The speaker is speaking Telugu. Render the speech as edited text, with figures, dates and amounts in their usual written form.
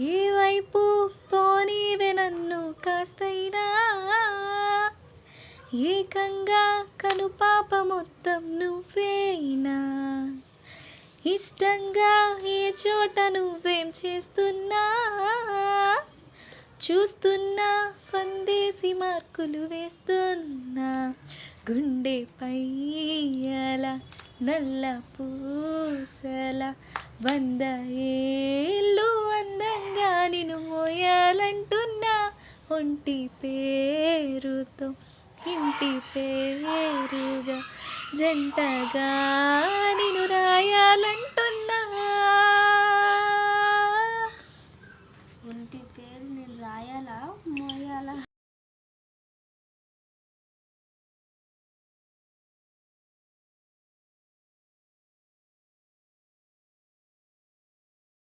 ఏ వైపు పోనీవే నన్ను కాస్తైనా, ఏకంగా కనుపాప మొత్తం నువ్వేనా. ఇష్టంగా ఏ చోట నువ్వేం చేస్తున్నా, చూస్తున్నా వందేసి మార్కులు వేస్తున్నా. గుండెపై అలా నల్ల పూసల 100 ఏళ్ళు అందంగా నిన్ను మోయాలంటున్నా. ఒంటి పేరుతో ఇంటి పేరుగా జంటగా నిన్ను రాయాలంటున్నా.